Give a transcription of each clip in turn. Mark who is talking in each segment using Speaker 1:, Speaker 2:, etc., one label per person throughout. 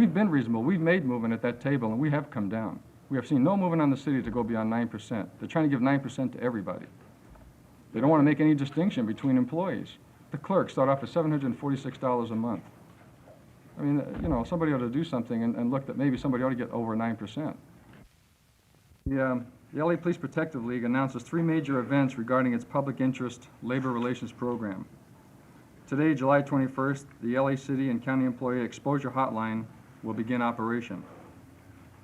Speaker 1: we've been reasonable. We've made movement at that table, and we have come down. We have seen no movement on the city to go beyond 9%. They're trying to give 9% to everybody. They don't want to make any distinction between employees. The clerks start off at $746 a month. I mean, you know, somebody ought to do something and look that maybe somebody ought to get over 9%. The LA Police Protective League announces 3 major events regarding its public interest labor relations program. Today, July 21st, the LA City and County Employee Exposure Hotline will begin operation.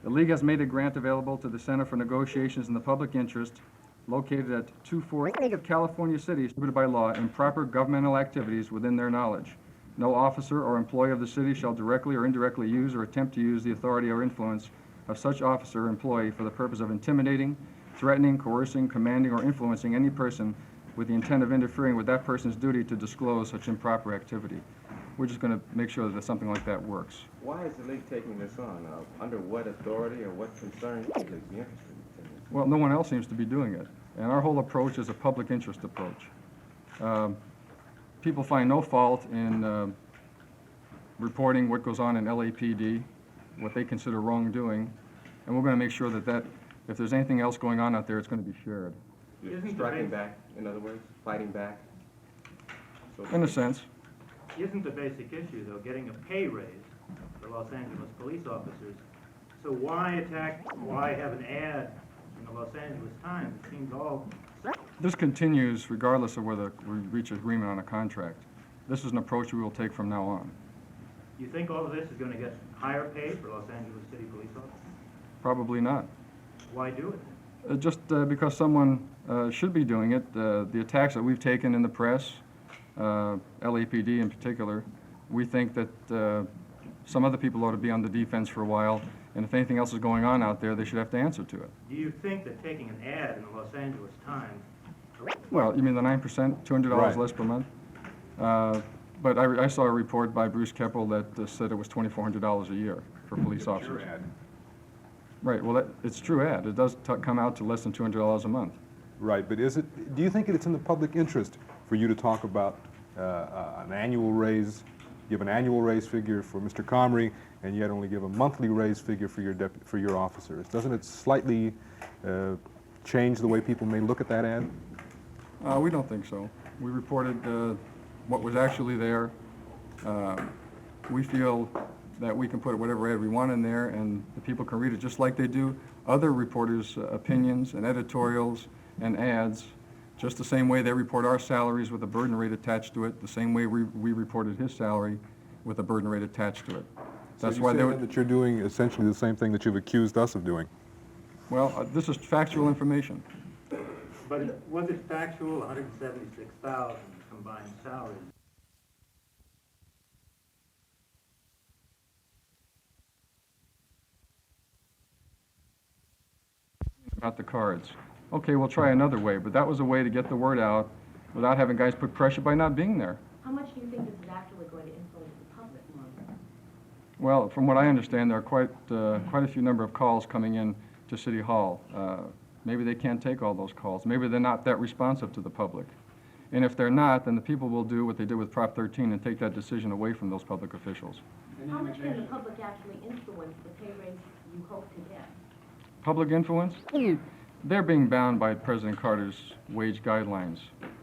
Speaker 1: The League has made a grant available to the Center for Negotiations in the Public Interest, located at 240 of California City, prohibited by law improper governmental activities within their knowledge. No officer or employee of the city shall directly or indirectly use or attempt to use the authority or influence of such officer or employee for the purpose of intimidating, threatening, coercing, commanding, or influencing any person with the intent of interfering with that person's duty to disclose such improper activity. We're just going to make sure that something like that works.
Speaker 2: Why is the league taking this on? Under what authority or what concern would they be interested in this?
Speaker 1: Well, no one else seems to be doing it. And our whole approach is a public interest approach. People find no fault in reporting what goes on in LAPD, what they consider wrongdoing, and we're going to make sure that if there's anything else going on out there, it's going to be shared.
Speaker 2: Striking back, in other words, fighting back? So
Speaker 1: in a sense.
Speaker 3: Isn't the basic issue, though, getting a pay raise for Los Angeles police officers? So why have an ad in the Los Angeles Times? It seems all...
Speaker 1: This continues regardless of whether we reach agreement on a contract. This is an approach we will take from now on.
Speaker 3: You think all of this is going to get higher pay for Los Angeles City police officers?
Speaker 1: Probably not.
Speaker 3: Why do it?
Speaker 1: Just because someone should be doing it. The attacks that we've taken in the press, LAPD in particular, we think that some other people ought to be on the defense for a while, and if anything else is going on out there, they should have to answer to it.
Speaker 3: Do you think that taking an ad in the Los Angeles Times...
Speaker 1: Well, you mean the 9%, $200
Speaker 4: Right.
Speaker 1: less per month? But I saw a report by Bruce Keppel that said it was $2,400 a year for police officers.
Speaker 4: Ad.
Speaker 1: Right, well, it's true ad. It does come out to less than $200 a month.
Speaker 4: Right, but do you think it's in the public interest for you to talk about an annual raise, give an annual raise figure for Mr. Comrie, and yet only give a monthly raise figure for your officers? Doesn't it slightly change the way people may look at that ad?
Speaker 1: We don't think so. We reported what was actually there. We feel that we can put whatever ad we want in there, and the people can read it just like they do other reporters' opinions and editorials and ads, just the same way they report our salaries with a burden rate attached to it, the same way we reported his salary with a burden rate attached to it.
Speaker 4: That's why that you're doing essentially the same thing that you've accused us of doing.
Speaker 1: Well, this is factual information.
Speaker 3: But was it factual, 176,000 combined salaries?
Speaker 1: About the cards. Okay, we'll try another way, but that was a way to get the word out without having guys put pressure by not being there.
Speaker 5: How much do you think this is actually going to influence the public more?
Speaker 1: Well, from what I understand, there are quite a few number of calls coming in to City Hall. Maybe they can't take all those calls. Maybe they're not that responsive to the public. And if they're not, then the people will do what they did with Prop 13 and take that decision away from those public officials.
Speaker 5: How much can the public actually influence the pay raise you hope to get?
Speaker 1: Public influence? They're being bound by President Carter's wage guidelines.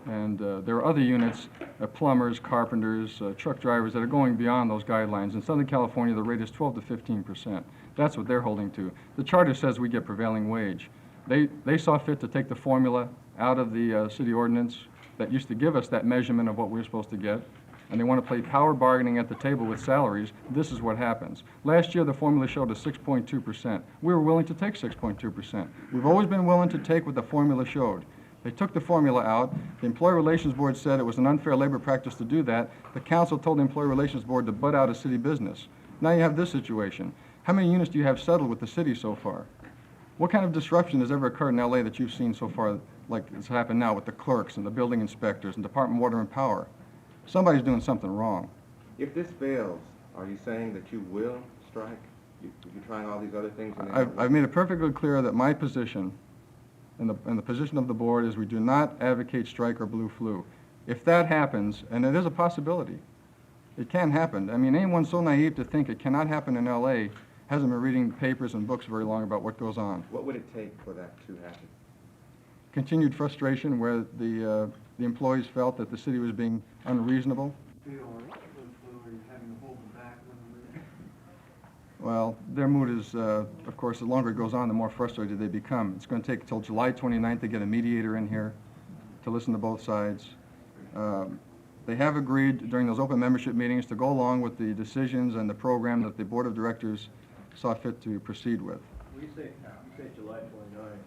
Speaker 1: And there are other units, plumbers, carpenters, truck drivers that are going beyond those guidelines. In Southern California, the rate is 12 to 15%. That's what they're holding to. The charter says we get prevailing wage. They saw fit to take the formula out of the city ordinance that used to give us that measurement of what we were supposed to get, and they want to play power bargaining at the table with salaries. This is what happens. Last year, the formula showed a 6.2%. We were willing to take 6.2%. We've always been willing to take what the formula showed. They took the formula out. The Employee Relations Board said it was an unfair labor practice to do that. The council told the Employee Relations Board to butt out a city business. Now you have this situation. How many units do you have settled with the city so far? What kind of disruption has ever occurred in LA that you've seen so far, like it's happened now with the clerks and the building inspectors and Department of Water and Power? Somebody's doing something wrong.
Speaker 2: If this fails, are you saying that you will strike? You're trying all these other things?
Speaker 1: I've made it perfectly clear that my position and the position of the board is we do not advocate strike or blue flu. If that happens, and it is a possibility, It can happen. I mean, anyone so naive to think it cannot happen in LA hasn't been reading papers and books very long about what goes on.
Speaker 2: What would it take for that to happen?
Speaker 1: Continued frustration where the employees felt that the city was being unreasonable. Well, their mood is, of course, the longer it goes on, the more frustrated they become. It's going to take until July 29th to get a mediator in here to listen to both sides. They have agreed during those open membership meetings to go along with the decisions and the program that the Board of Directors saw fit to proceed with.
Speaker 6: When you say July 29th,